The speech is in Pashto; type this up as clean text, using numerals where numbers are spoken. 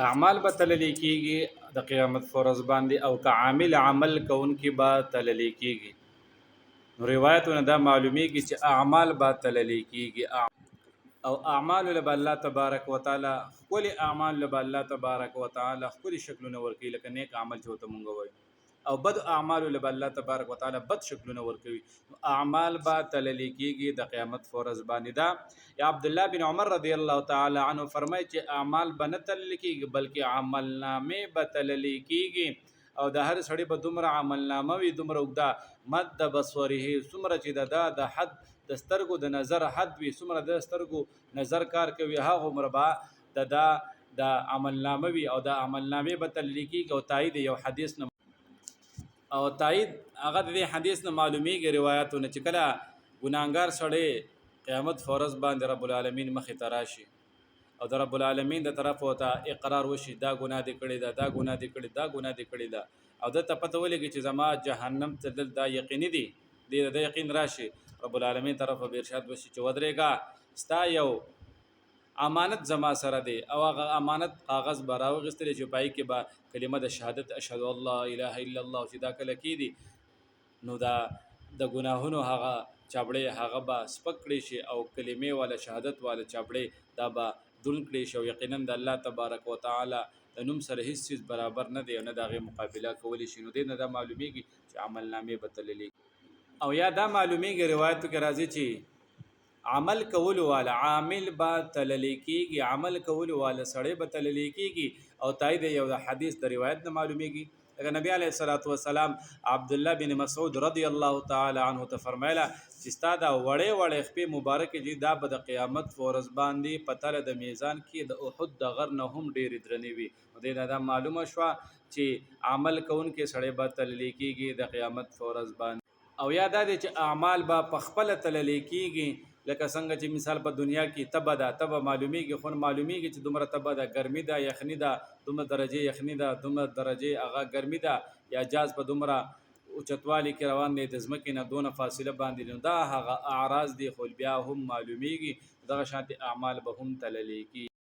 اعمال به تللی کیږي د قیامت فرض باندې او که عامل عمل کوونکی به تللی کیږي. نو روایتونه دا معلومیږي چې اعمال به تللی کیږي او اعمال له الله تبارک وتعالى خپل اعمال له الله تبارک وتعالى خپل شکلونه ورکوي، لکه نیک عمل چې وته مونږ وایو، او بد اعمال له الله تبارک وتعالى بد شکلونه ورکوي. اعمال با تللی کیږي د قیامت فرض باندې. دا یا عبد الله بن عمر رضی الله تعالی عنه فرمایي چې اعمال به نه تللی کیږي بلکې عمل نامې به تللی کیږي. او د هر سړی به دومره عمل نامه وي دومره اوږده مد بصوره څومره چې د حد د سترګو د نظر حد وي، څومره د سترګو نظر کار کوي هغه عمر به د عمل نامه وي. او د عمل نامې به تللی کیږي. او تایید یو حدیث نه او تایید هغه د حدیث نه معلومیږي روایتونه چې کله ګناهګار سړی قیامت فرض باندې رب العالمین مخې ته راشي او د رب العالمین د طرف ته اقرار وشي دا ګناه دې کړی دا ګناه دې کړی دا ګناه دې کړی دا، او د ته پته ولګي چې زما جهنم ته دل دا یقیني دي د یقین راشي، رب العالمین طرف به ارشاد وشي چې ودرېږه ستا یو امانت زما سره دی. او هغه امانت کاغذ به راوغستلی چې پای کې به کلمه د شهادت اشهد الله اله الا الله چې دا کله کېدي نو دا د ګناهونو هغه چابړې هغه به سپک کړی شي او کلمې والا شهادت والا چابړې دا به دون کړی شي. یقینا د الله تبارک وتعالى د نوم سره هیڅ چیز برابر نه دی او نه د هغې مقابله کولی شي. نو دې نه دا معلومیږي چې عمل نامې به تللی او یا دا معلومیږي روایتو کې راځي چې عمل کول والا عامل با تللی کیږي، عمل کول والا سړی به تللی کیږي. او تایید یو د حدیث د روایت نه معلومیږي، لکه نبی علیه الصلاۃ والسلام عبد الله بن مسعود رضی الله تعالی عنه ته فرمایله چې ستا دا وړې وړې خپې مبارکې دي دا به د قیامت ورځ باندې په تله د میزان کې د احد د غر نه هم ډېرې درنې وي. نو دې دا معلومه شوه چې عمل کوونکې سړی به تللی کیږي د قیامت ورځ باندې. او یا دا دی چې اعمال به په خپله تللی کیږي، لکه څنګه چې مثال په دنیا کې تبه ده تبه معلومیږي خو معلومیږي چې دومره تبه ده ګرمي ده یخني ده دومره درجې یخني ده دومره درجې هغه ګرمي ده یا جاز په دومره اوچتوالي کې روان دی د ځمکې نه دونه فاصله باندې، نو دا هغه اعراض دي خو بیا هم معلومیږي. دغه شانتې اعمال به هم تللی کیږي.